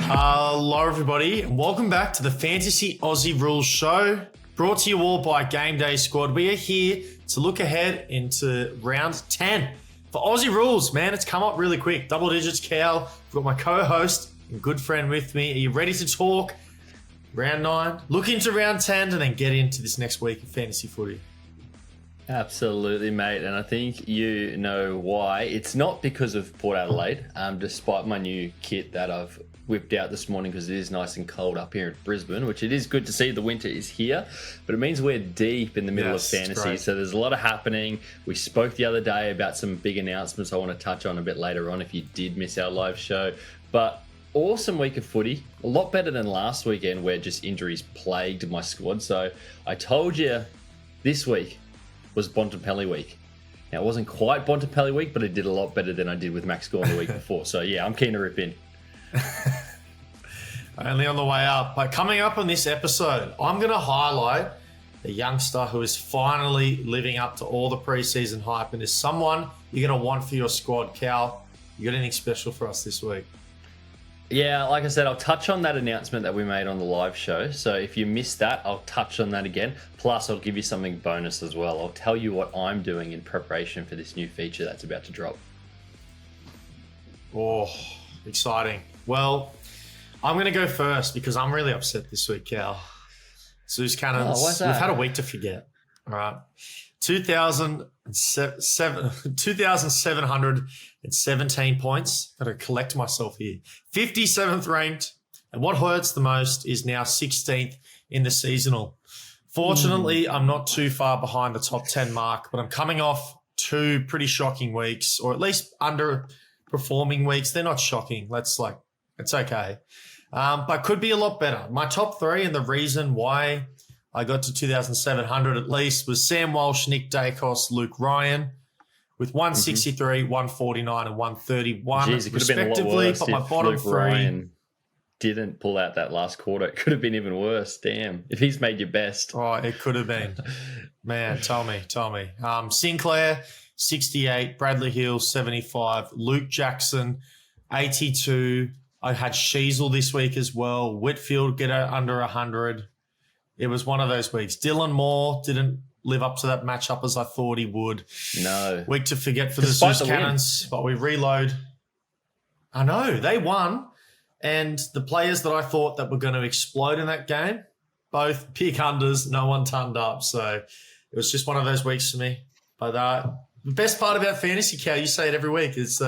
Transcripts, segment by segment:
Hello, everybody, and welcome back to the Fantasy Aussie Rules Show, brought to you all by GameDay Squad. We are here to look ahead into round 10 for Aussie Rules. Man, it's come up really quick. Double digits, Cal. I've got my co-host and good friend with me. Are you ready to talk round 9? Look into round 10 and then get into this next week of fantasy footy. Absolutely, mate, and I think you know why. It's not because of Port Adelaide, despite my new kit that I've whipped out this morning because it is nice and cold up here in Brisbane, which it is good to see the winter is here, but it means we're deep in the middle of fantasy, so there's a lot of happening. We spoke the other day about some big announcements I want to touch on a bit later on if you did miss our live show, but awesome week of footy, a lot better than last weekend where just injuries plagued my squad. So I told you this week was Bontempelli week. Now, it wasn't quite Bontempelli week, but I did a lot better than I did with Max Gorn the week before. So, yeah, I'm keen to rip in. Only on the way up. But coming up on this episode, I'm going to highlight a youngster who is finally living up to all the preseason hype and is someone you're going to want for your squad. Cal, you got anything special for us this week? Yeah, like I said, I'll touch on that announcement that we made on the live show. So if you missed that, I'll touch on that again. Plus, I'll give you something bonus as well. I'll tell you what I'm doing in preparation for this new feature that's about to drop. Oh, exciting. Well, I'm going to go first because I'm really upset this week, Cal. Zeus Cannons, we've had a week to forget. All right. 2,717 points. Got to collect myself here. 57th ranked. And what hurts the most is now 16th in the seasonal. Fortunately, I'm not too far behind the top 10 mark, but I'm coming off 2 pretty shocking weeks, or at least underperforming weeks. They're not shocking. It's okay. But could be a lot better. My top 3 and the reason why I got to 2,700 at least was Sam Walsh, Nick Dacos, Luke Ryan with 163, 149 and 131 Jeez, it could have been a lot worse but my bottom Luke 3 Ryan didn't pull out that last quarter. It could have been even worse. Damn. If he's made your best. Oh, it could have been. Man, tell me. Sinclair, 68, Bradley Hill, 75, Luke Jackson, 82. I had Sheasel this week as well. Whitfield get under 100. It was one of those weeks. Dylan Moore didn't live up to that matchup as I thought he would. No. Week to forget for the Zeus Cannons, but we reload. I know, they won. And the players that I thought that were going to explode in that game, both big unders, no one turned up. So it was just one of those weeks for me. But the best part about fantasy, Cal, you say it every week, is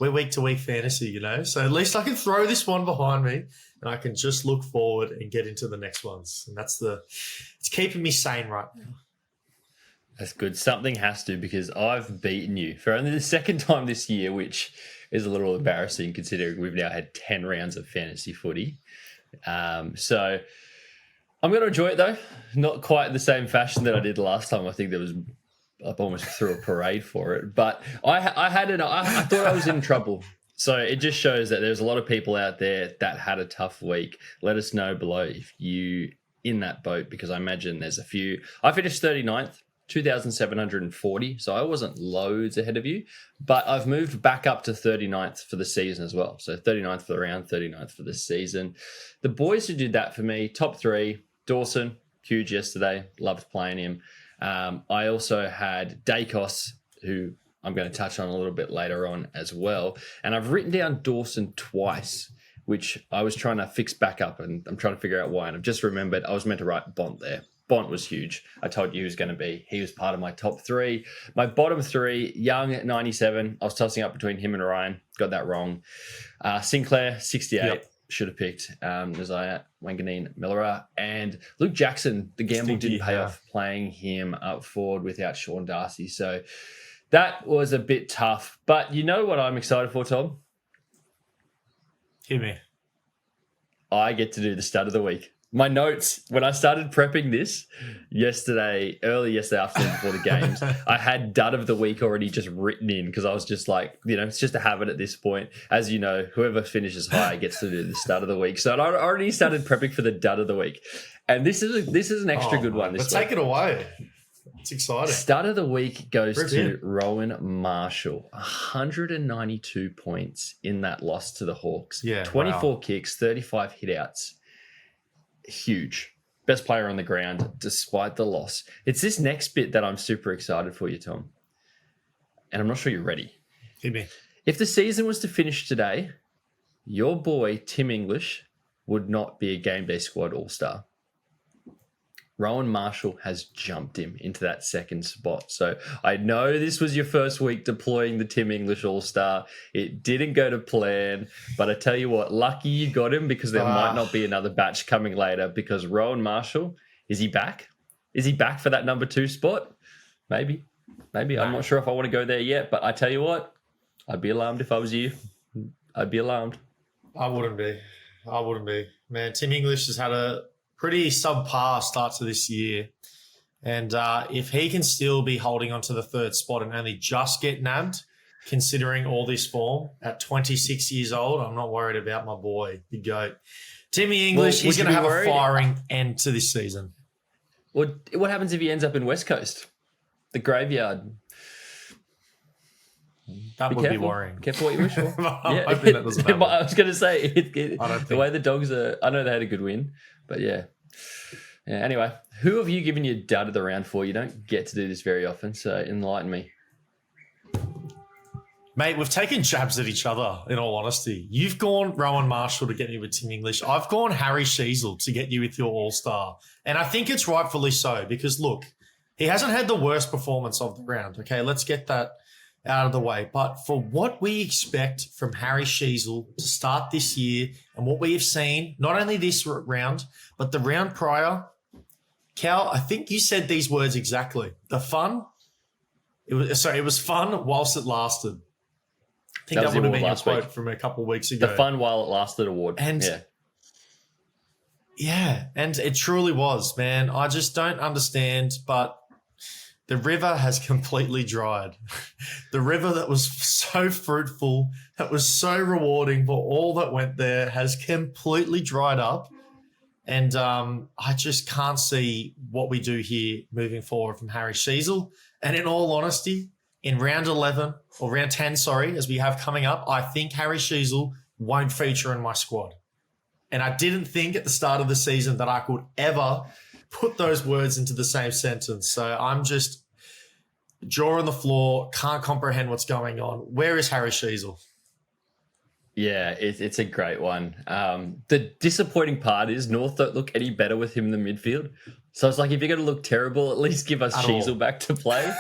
we're week-to-week fantasy, you know. So at least I can throw this one behind me and I can just look forward and get into the next ones. And it's keeping me sane right now. That's good. Something has to, because I've beaten you for only the second time this year, which is a little embarrassing considering we've now had 10 rounds of fantasy footy. So I'm going to enjoy it though. Not quite the same fashion that I did last time. I think I almost threw a parade for it, but I thought I was in trouble. So it just shows that there's a lot of people out there that had a tough week. Let us know below if you in that boat, because I imagine there's a few. I finished 39th, 2,740. So I wasn't loads ahead of you, but I've moved back up to 39th for the season as well. So 39th for the round, 39th for the season. The boys who did that for me, top 3, Dawson, huge yesterday. Loved playing him. I also had Dacos, who I'm going to touch on a little bit later on as well. And I've written down Dawson twice, which I was trying to fix back up, and I'm trying to figure out why. And I've just remembered I was meant to write Bont there. Bont was huge. I told you he was going to be. He was part of my top 3. My bottom 3, Young at 97. I was tossing up between him and Ryan. Got that wrong. Sinclair, 68. Yep. Should have picked Josiah Wanganeen Millera, and Luke Jackson. The gamble didn't pay off playing him up forward without Sean Darcy. So that was a bit tough. But you know what I'm excited for, Tom? Hear me. I get to do the stud of the week. My notes, when I started prepping this early yesterday afternoon before the games, I had dud of the week already just written in because I was just like, it's just a habit at this point. As you know, whoever finishes high gets to do the stud of the week. So I already started prepping for the dud of the week. And this is an extra good one this week. Take it away. It's exciting. Start of the week goes Rip to in. Rowan Marshall. 192 points in that loss to the Hawks. Yeah, 24 wow. kicks, 35 hitouts. Huge. Best player on the ground despite the loss. It's this next bit that I'm super excited for you, Tom. And I'm not sure you're ready. Hit me. If the season was to finish today, your boy, Tim English, would not be a GameDay Squad All-Star. Rowan Marshall has jumped him into that second spot. So I know this was your first week deploying the Tim English All-Star. It didn't go to plan, but I tell you what, lucky you got him because there might not be another batch coming later because Rowan Marshall, is he back? Is he back for that number 2 spot? Maybe. No. I'm not sure if I want to go there yet, but I tell you what, I'd be alarmed if I was you. I'd be alarmed. I wouldn't be. Man, Tim English has had a pretty subpar start to this year. And if he can still be holding on to the 3rd spot and only just get nabbed, considering all this form at 26 years old, I'm not worried about my boy, the GOAT. Timmy English, he's going to have a firing end to this season. What happens if he ends up in West Coast? The graveyard. That would be worrying. Careful what you wish for. I'm hoping that doesn't happen. I was going to say, the way the Dogs are, I know they had a good win, but yeah. Anyway, who have you given your dud of the round for? You don't get to do this very often, so enlighten me. Mate, we've taken jabs at each other, in all honesty. You've gone Rowan Marshall to get me with Tim English. I've gone Harry Sheasel to get you with your All-Star. And I think it's rightfully so because, look, he hasn't had the worst performance of the round, okay? Let's get that out of the way. But for what we expect from Harry Sheasel to start this year and what we have seen, not only this round, but the round prior, Cal, I think you said these words exactly. It was fun whilst it lasted. I think that would have been your quote from a couple of weeks ago. The fun while it lasted award. And yeah, and it truly was, man. I just don't understand, but the river has completely dried. The river that was so fruitful, that was so rewarding for all that went there has completely dried up. And I just can't see what we do here moving forward from Harry Sheasel. And in all honesty, in round 11 or round 10, as we have coming up, I think Harry Sheasel won't feature in my squad. And I didn't think at the start of the season that I could ever put those words into the same sentence. So I'm just jaw on the floor, can't comprehend what's going on. Where is Harry Sheasel? Yeah, it's a great one. The disappointing part is North don't look any better with him in the midfield. So it's like, if you're going to look terrible, at least give us Sheasel back to play.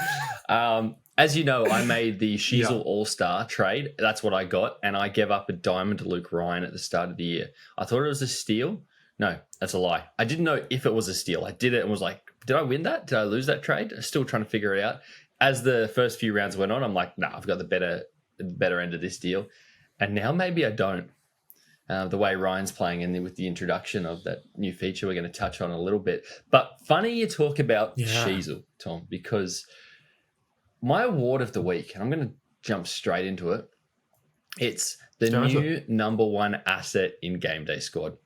As you know, I made the Sheasel All-Star trade. That's what I got. And I gave up a diamond to Luke Ryan at the start of the year. I thought it was a steal. No, that's a lie. I didn't know if it was a steal. I did it and was like, did I win that? Did I lose that trade? I'm still trying to figure it out. As the first few rounds went on, I'm like, nah, I've got the better end of this deal. And now maybe I don't. The way Ryan's playing and with the introduction of that new feature we're going to touch on a little bit. But funny you talk about Sheasel, Tom, because my award of the week, and I'm going to jump straight into it, it's the new number 1 asset in GameDay Squad.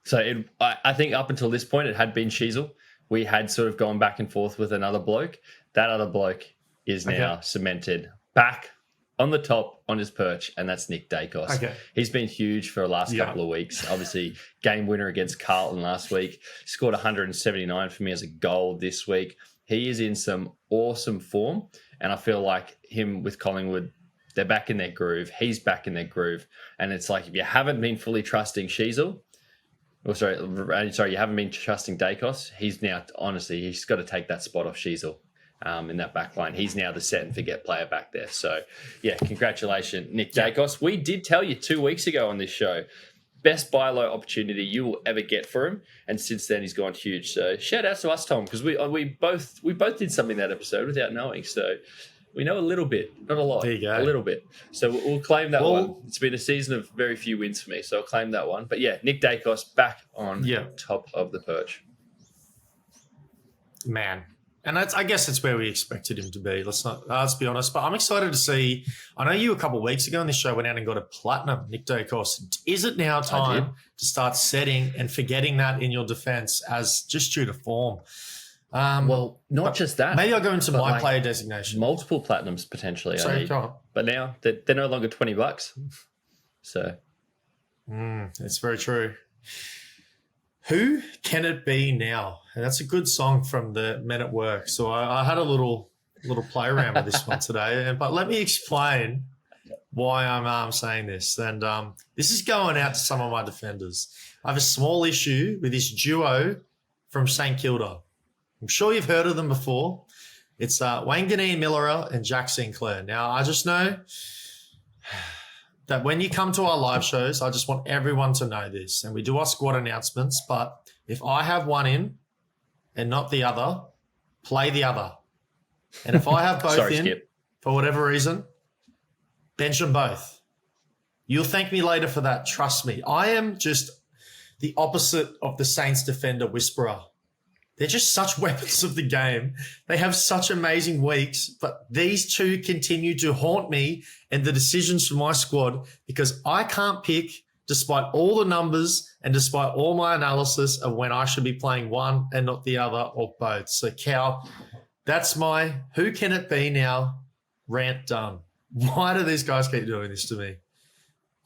So I think up until this point, it had been Sheasel. We had sort of gone back and forth with another bloke. That other bloke is now cemented back on the top on his perch, and that's Nick Dacos. Okay. He's been huge for the last couple of weeks. Obviously, game winner against Carlton last week. Scored 179 for me as a goal this week. He is in some awesome form, and I feel like him with Collingwood, they're back in their groove. He's back in their groove. And it's like, if you haven't been fully trusting Sheasel, you haven't been trusting Dacos, he's now, honestly, he's got to take that spot off Sheasel. In that back line. He's now the set and forget player back there. So, yeah, congratulations, Nick Dacos. We did tell you 2 weeks ago on this show, best buy low opportunity you will ever get for him. And since then, he's gone huge. So, shout out to us, Tom, because we both did something that episode without knowing. So, we know a little bit, not a lot. There you go. A little bit. So, we'll claim that one. It's been a season of very few wins for me, so I'll claim that one. But, yeah, Nick Dacos back on top of the perch. Man. And I guess that's where we expected him to be. Let's be honest. But I'm excited to see. I know you a couple of weeks ago on this show went out and got a platinum, Nick Dacos. Is it now time to start setting and forgetting that in your defense as just due to form? Well, not but just that. Maybe I'll go into but my like player designation. multiple platinums potentially. Sorry, go on. But now they're no longer $20. So It's very true. Who can it be now? And that's a good song from the Men at Work. So I had a little play around with this one today. But let me explain why I'm saying this. And this is going out to some of my defenders. I have a small issue with this duo from St Kilda. I'm sure you've heard of them before. It's Wanganeen Millera and Jack Sinclair. Now, I just know that when you come to our live shows, I just want everyone to know this. And we do our squad announcements, but if I have one in and not the other, play the other. And if I have both Sorry, in, Skip. for whatever reason, bench them both. You'll thank me later for that. Trust me. I am just the opposite of the Saints defender whisperer. They're just such weapons of the game. They have such amazing weeks, but these two continue to haunt me and the decisions for my squad because I can't pick despite all the numbers and despite all my analysis of when I should be playing one and not the other or both. So, Cal, that's my who can it be now rant done. Why do these guys keep doing this to me?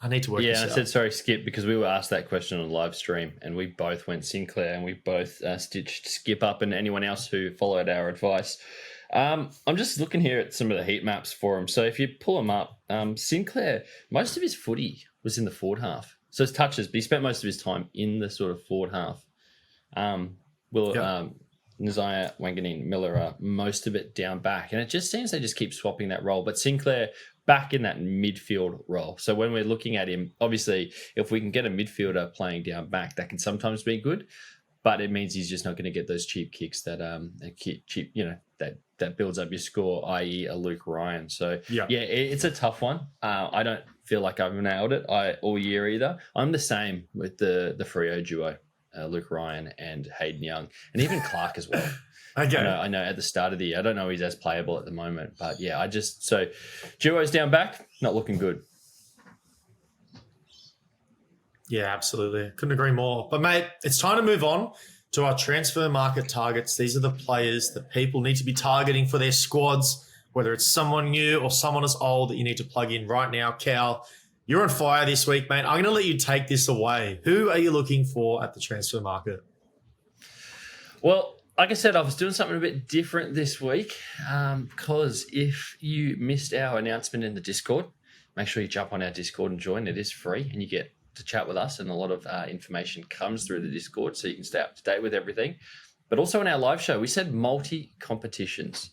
I need to work this out. Yeah, I said sorry, Skip, because we were asked that question on live stream and we both went Sinclair and we both stitched Skip up and anyone else who followed our advice. I'm just looking here at some of the heat maps for him. So if you pull them up, Sinclair, most of his footy was in the forward half. So it's touches, but he spent most of his time in the sort of forward half. Nasiah, Wanganeen, Miller, most of it down back. And it just seems they just keep swapping that role. But Sinclair back in that midfield role. So when we're looking at him, obviously, if we can get a midfielder playing down back, that can sometimes be good. But it means he's just not going to get those cheap kicks that that builds up your score, i.e. a Luke Ryan. So it's a tough one. I don't feel like I've nailed it all year either. I'm the same with the Freo duo. Luke Ryan and Hayden Young, and even Clark as well. Okay. I know at the start of the year, I don't know if he's as playable at the moment, but yeah, so duos down back, not looking good. Yeah, absolutely. Couldn't agree more. But mate, it's time to move on to our transfer market targets. These are the players that people need to be targeting for their squads, whether it's someone new or someone as old that you need to plug in right now. Cal, you're on fire this week, mate. I'm going to let you take this away. Who are you looking for at the transfer market? Well, like I said, I was doing something a bit different this week because if you missed our announcement in the Discord, make sure you jump on our Discord and join. It is free and you get to chat with us and a lot of information comes through the Discord so you can stay up to date with everything. But also in our live show, we said multi-competitions.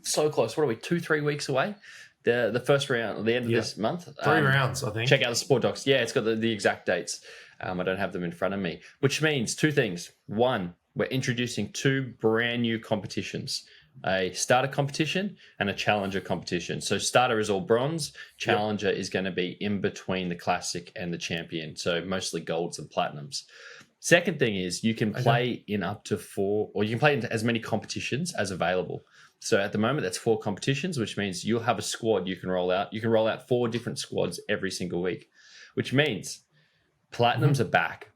So close. What are we, 2-3 weeks away? The first round, the end of this month. 3 rounds, I think. Check out the Sport Docs. Yeah, it's got the exact dates. I don't have them in front of me, which means 2 things. 1, we're introducing 2 brand new competitions, a starter competition and a challenger competition. So starter is all bronze. Challenger is going to be in between the classic and the champion. So mostly golds and platinums. Second thing is you can play in up to 4, or you can play in as many competitions as available. So at the moment, that's 4 competitions, which means you'll have a squad you can roll out. You can roll out 4 different squads every single week, which means platinums are back.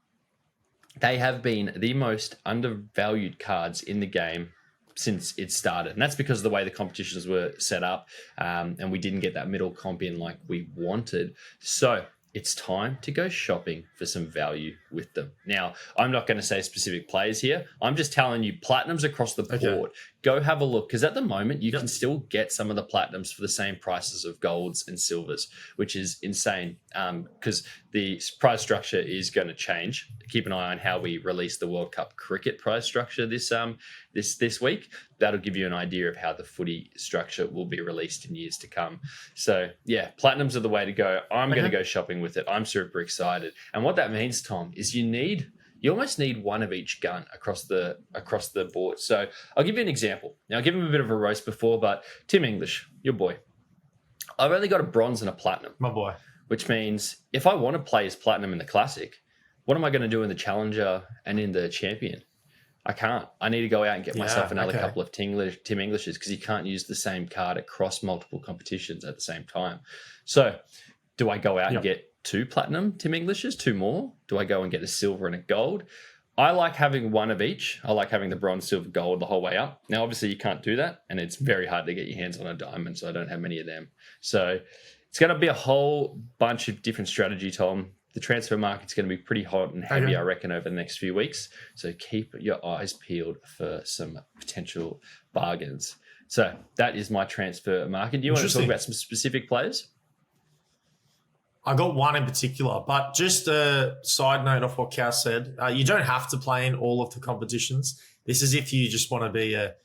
They have been the most undervalued cards in the game since it started. And that's because of the way the competitions were set up and we didn't get that middle comp in like we wanted. So it's time to go shopping for some value with them. Now, I'm not going to say specific players here. I'm just telling you platinums across the board. Go have a look because at the moment you can still get some of the platinums for the same prices of golds and silvers, which is insane because the prize structure is going to change. Keep an eye on how we release the World Cup cricket prize structure this week. That'll give you an idea of how the footy structure will be released in years to come. So yeah, platinums are the way to go. I'm going to go shopping with it. I'm super excited. And what that means, Tom, is you almost need one of each gun across the board. So I'll give you an example. Now, I'll give him a bit of a roast before, but Tim English, your boy, I've only got a bronze and a platinum. My boy. Which means if I want to play as platinum in the classic, what am I going to do in the challenger and in the champion? I can't. I need to go out and get myself another couple of Tim Englishes because you can't use the same card across multiple competitions at the same time. So do I go out and get 2 platinum Tim Englishes, 2 more? Do I go and get a silver and a gold? I like having one of each. I like having the bronze, silver, gold the whole way up. Now, obviously, you can't do that, and it's very hard to get your hands on a diamond, so I don't have many of them. So it's going to be a whole bunch of different strategy, Tom. The transfer market's going to be pretty hot and heavy, I reckon, over the next few weeks. So keep your eyes peeled for some potential bargains. So that is my transfer market. Do you want to talk about some specific players? I got one in particular, but just a side note of what Cal said. You don't have to play in all of the competitions. This is if you just want to be a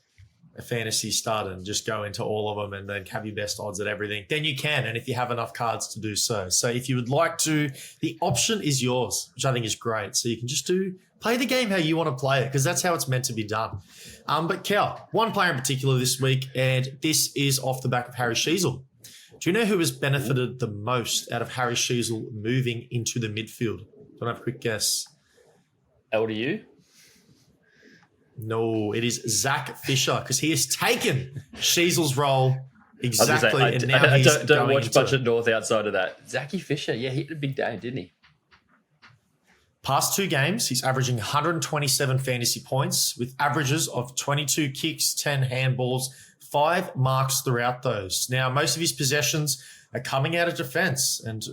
fantasy stud and just go into all of them and then have your best odds at everything. Then you can, and if you have enough cards to do so. So if you would like to, the option is yours, which I think is great. So you can just play the game how you want to play it, because that's how it's meant to be done. But Cal, one player in particular this week, and this is off the back of Harry Sheezel. Do you know who has benefited the most out of Harry Sheezel moving into the midfield? Do you want to have a quick guess? LDU? No, it is Zach Fisher, because he has taken Sheezel's role exactly. And now I don't watch much of North outside of that. Zachy Fisher, yeah, he had a big day, didn't he? Past 2 games, he's averaging 127 fantasy points with averages of 22 kicks, 10 handballs, 5 marks throughout those. Now, most of his possessions are coming out of defense, and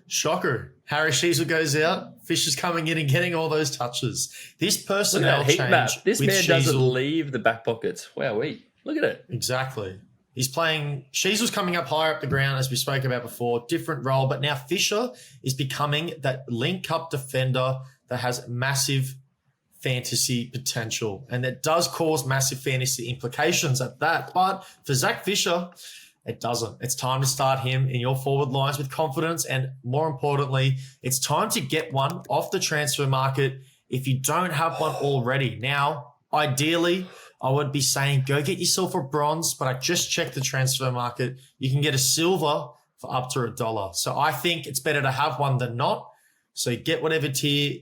shocker, Harry Sheezel goes out, Fisher's coming in and getting all those touches. This personnel change. This man doesn't leave the back pockets. Wowee. Look at it. Exactly. He's playing, Sheezel's coming up higher up the ground, as we spoke about before, different role, but now Fisher is becoming that link-up defender that has massive fantasy potential, and that does cause massive fantasy implications at that. But for Zach Fisher, it doesn't. It's time to start him in your forward lines with confidence, and more importantly, it's time to get one off the transfer market if you don't have one already. Now, ideally, I would be saying go get yourself a bronze, but I just checked the transfer market. You can get a silver for up to $1. So I think it's better to have one than not. So get whatever tier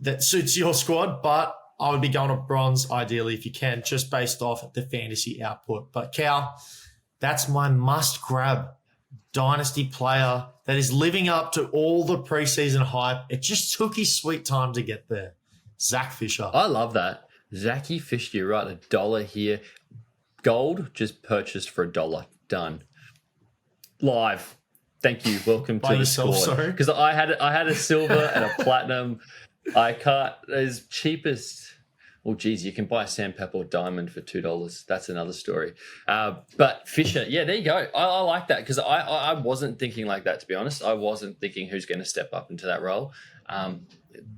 that suits your squad, but I would be going to bronze ideally if you can, just based off the fantasy output. But Cal, that's my must-grab dynasty player that is living up to all the preseason hype. It just took his sweet time to get there. Zach Fisher. I love that. Zachy Fisher, you're right, $1 here. Gold, just purchased for $1. Done. Live. Thank you. Welcome to the squad. Because I had a silver and a platinum. I can't, as cheapest. Well, geez, you can buy a sandpaper or diamond for $2. That's another story. But Fisher, yeah, there you go. I like that, because I wasn't thinking like that, to be honest. I wasn't thinking who's going to step up into that role.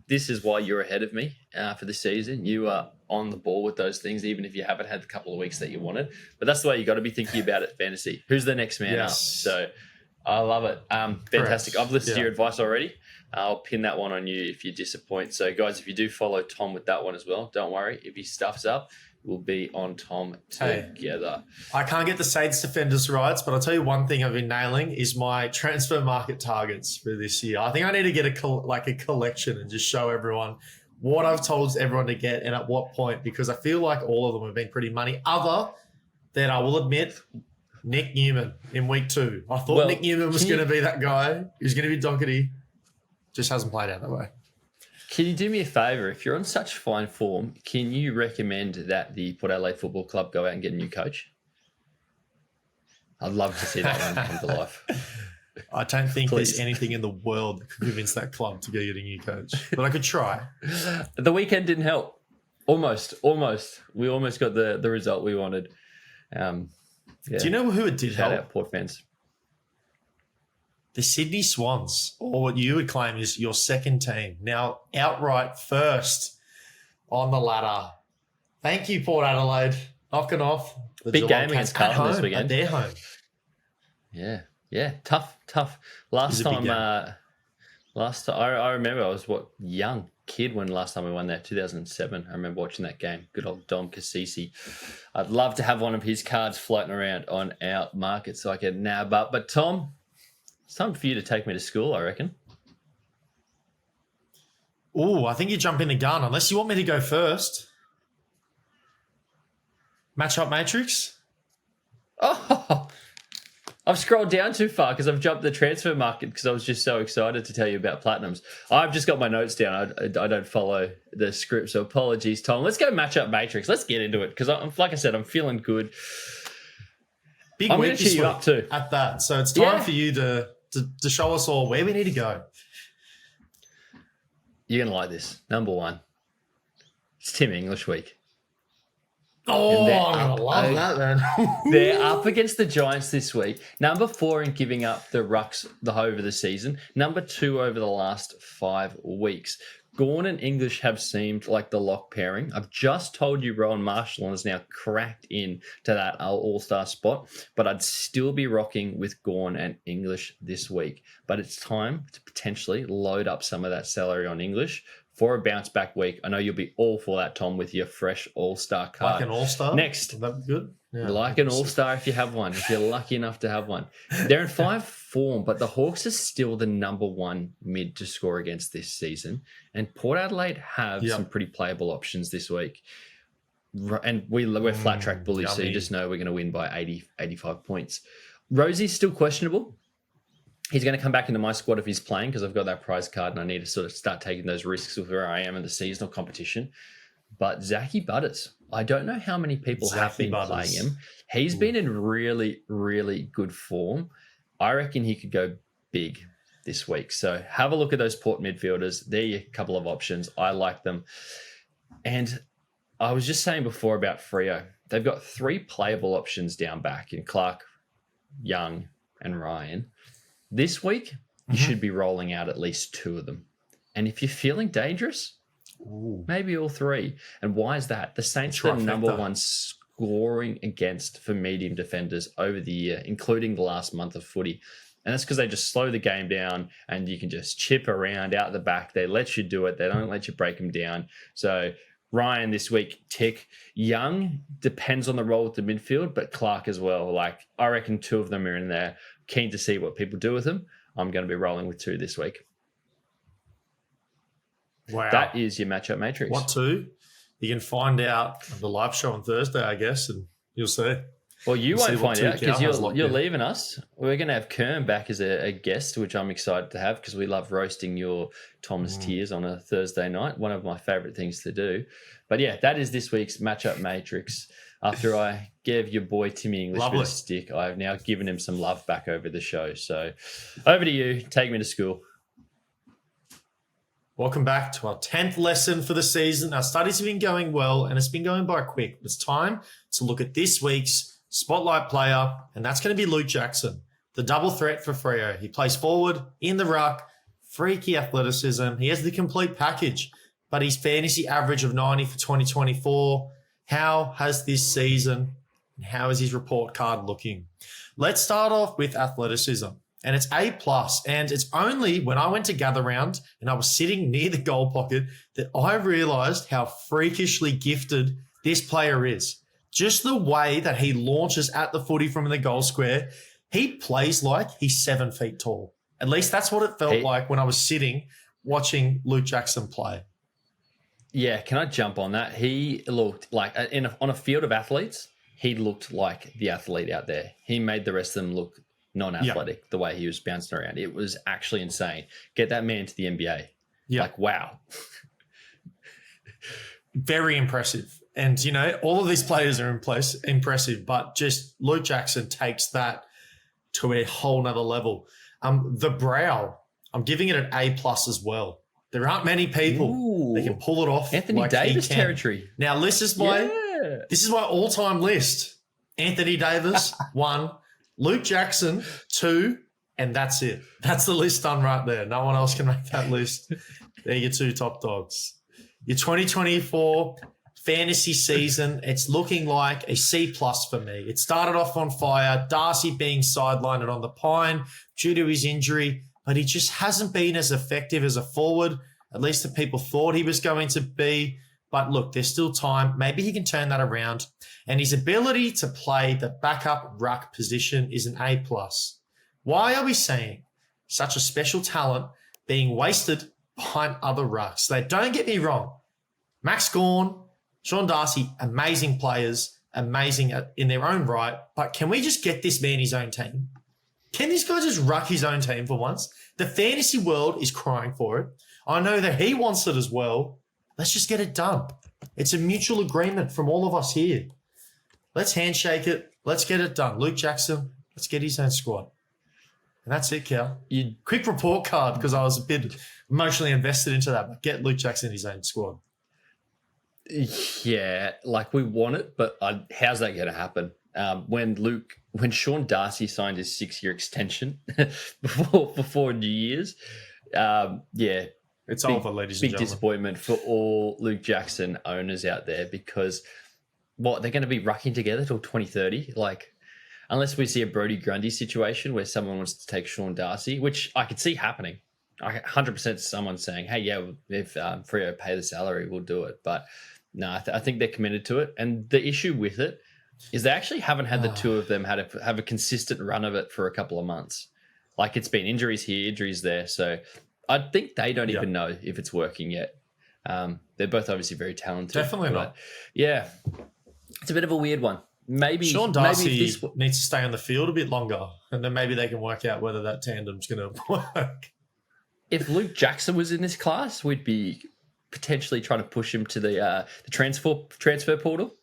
This is why you're ahead of me for this season. You are on the ball with those things, even if you haven't had the couple of weeks that you wanted. But that's the way you got to be thinking about it, fantasy. Who's the next man up? So I love it. Fantastic. I've listened to your advice already. I'll pin that one on you if you disappoint. So, guys, if you do follow Tom with that one as well, don't worry. If he stuffs up, we'll be on Tom together. I can't get the Saints defenders rights, but I'll tell you one thing I've been nailing is my transfer market targets for this year. I think I need to get a collection and just show everyone what I've told everyone to get and at what point, because I feel like all of them have been pretty money, other than, I will admit, Nick Newman in week 2. I thought Nick Newman was going to be that guy. He was going to be Donkey. Just hasn't played out that way. Can you do me a favour? If you're on such fine form, can you recommend that the Port Adelaide Football Club go out and get a new coach? I'd love to see that one come to life. I don't think there's anything in the world that could convince that club to go get a new coach, but I could try. The weekend didn't help. Almost. We almost got the result we wanted. Do you know who it did help? Shout out Port fans. The Sydney Swans, or what you would claim is your second team, now outright first on the ladder. Thank you, Port Adelaide. Knocking off the big game against Carlton this weekend. At their home. Yeah. Tough. Last time, I remember I was young kid when last time we won that, 2007. I remember watching that game. Good old Dom Cassisi. I'd love to have one of his cards floating around on our market so I can nab up. But Tom, it's time for you to take me to school, I reckon. Oh, I think you're jumping the gun, unless you want me to go first. Matchup Matrix? Oh, I've scrolled down too far because I've jumped the transfer market because I was just so excited to tell you about Platinums. I've just got my notes down. I don't follow the script, so apologies, Tom. Let's go matchup matrix. Let's get into it because, like I said, I'm feeling good. Big I'm week going to this cheer you week up too. at that. So it's time for you to show us all where we need to go. You're going to like this. Number one, it's Tim English week. Oh, I love that, man. They're up against the Giants this week. Number 4 in giving up the rucks over the season. Number 2 over the last 5 weeks. Gawn and English have seemed like the lock pairing. I've just told you Rowan Marshall has now cracked in to that all-star spot, but I'd still be rocking with Gawn and English this week. But it's time to potentially load up some of that salary on English for a bounce back week. I know you'll be all for that, Tom, with your fresh all-star card. Like an all-star? Next. That'd be good. Yeah, like an all-star if you have one, if you're lucky enough to have one. They're in 5 form, but the Hawks are still the number 1 mid to score against this season. And Port Adelaide have some pretty playable options this week. And we're flat track bullies, so you just know we're going to win by 80, 85 points. Rosie's still questionable. He's going to come back into my squad if he's playing because I've got that prize card and I need to sort of start taking those risks with where I am in the seasonal competition. But Zachy Butters, I don't know how many people have been playing him. He's been in really, really good form. I reckon he could go big this week. So have a look at those Port midfielders. They're a couple of options. I like them. And I was just saying before about Freo. They've got 3 playable options down back in Clark, Young, and Ryan. This week, you should be rolling out at least 2 of them. And if you're feeling dangerous, maybe all 3. And why is that? The Saints are the number 1 scoring against for medium defenders over the year, including the last month of footy. And that's because they just slow the game down and you can just chip around out the back. They let you do it. They don't let you break them down. So Ryan this week, tick. Young depends on the role with the midfield, but Clark as well. Like, I reckon 2 of them are in there. Keen to see what people do with them. I'm going to be rolling with 2 this week. Wow. That is your matchup matrix. What 2? You can find out on the live show on Thursday, I guess, and you'll see. Well, you won't find out because you're in. leaving us. We're going to have Kern back as a guest, which I'm excited to have because we love roasting your Thomas Tears on a Thursday night. One of my favourite things to do. But yeah, that is this week's matchup matrix. After I gave your boy Timmy English a bit of stick, I've now given him some love back over the show. So over to you. Take me to school. Welcome back to our 10th lesson for the season. Our studies have been going well and it's been going by quick. It's time to look at this week's spotlight player, and that's going to be Luke Jackson, the double threat for Freo. He plays forward, in the ruck, freaky athleticism. He has the complete package, but his fantasy average of 90 for 2024. How has this season and how is his report card looking? Let's start off with athleticism. And it's A+. And it's only when I went to gather round and I was sitting near the goal pocket that I realised how freakishly gifted this player is. Just the way that he launches at the footy from the goal square, he plays like he's 7 feet tall. At least that's what it felt like when I was sitting watching Luke Jackson play. Yeah, can I jump on that? He looked like, on a field of athletes, he looked like the athlete out there. He made the rest of them look non-athletic, the way he was bouncing around. It was actually insane. Get that man to the NBA. Yeah. Like, wow. Very impressive. And, you know, all of these players are impressive, but just Luke Jackson takes that to a whole nother level. The brow, I'm giving it an A+ as well. There aren't many people that can pull it off. Anthony Davis territory. Now, this is my all-time list. Anthony Davis, 1. Luke Jackson, 2. And that's it. That's the list done right there. No one else can make that list. They're your 2 top dogs. Your 2024 fantasy season, it's looking like a C+ for me. It started off on fire, Darcy being sidelined on the Pine due to his injury, but he just hasn't been as effective as a forward. At least the people thought he was going to be. But look, there's still time. Maybe he can turn that around. And his ability to play the backup ruck position is an A+. Why are we seeing such a special talent being wasted behind other rucks? Now, don't get me wrong. Max Gawn, Sean Darcy, amazing players, amazing in their own right. But can we just get this man his own team? Can this guy just ruck his own team for once? The fantasy world is crying for it. I know that he wants it as well. Let's just get it done. It's a mutual agreement from all of us here. Let's handshake it. Let's get it done. Luke Jackson, let's get his own squad. And that's it, Cal. Quick report card because I was a bit emotionally invested into that. But get Luke Jackson his own squad. Yeah, like we want it, but how's that going to happen? When Sean Darcy signed his 6-year extension before New Year's, it's over, ladies and big gentlemen. Disappointment for all Luke Jackson owners out there because they're going to be rucking together till 2030. Like, unless we see a Brodie Grundy situation where someone wants to take Sean Darcy, which I could see happening. 100% someone saying, "Hey, yeah, if Freo pay the salary, we'll do it." But no, I think they're committed to it. And the issue with it is they actually haven't had the two of them have a consistent run of it for a couple of months. Like, it's been injuries here, injuries there. So I think they don't even know if it's working yet. They're both obviously very talented. Definitely not. Yeah, it's a bit of a weird one. Maybe Sean Darcy needs to stay on the field a bit longer, and then maybe they can work out whether that tandem's going to work. If Luke Jackson was in this class, we'd be potentially trying to push him to the transfer portal,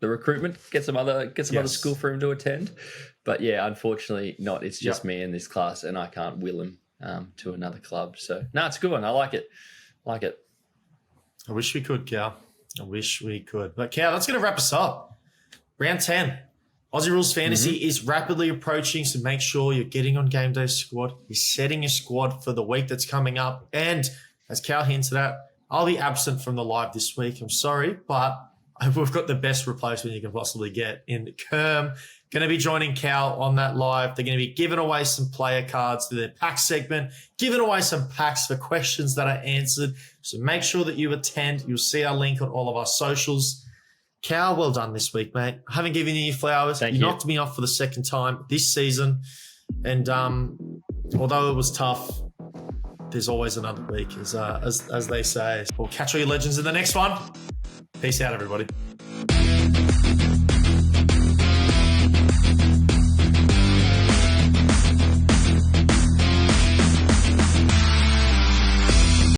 the recruitment, get some other school for him to attend. But yeah, unfortunately not. It's just me in this class, and I can't will him to another club. So no, it's a good one. I like it. I wish we could, Cal. I wish we could. But Cal, that's going to wrap us up. Round 10. Aussie Rules Fantasy is rapidly approaching, so make sure you're getting on GameDay Squad. You're setting your squad for the week that's coming up. And as Cal hinted at, I'll be absent from the live this week. I'm sorry, but we've got the best replacement you can possibly get in Kerm. Going to be joining Cal on that live. They're going to be giving away some player cards to their pack segment, giving away some packs for questions that are answered. So make sure that you attend. You'll see our link on all of our socials. Cal, well done this week, mate. I haven't given you your flowers. You knocked me off for the second time this season. And although it was tough, there's always another week, as they say. We'll catch all your legends in the next one. Peace out, everybody.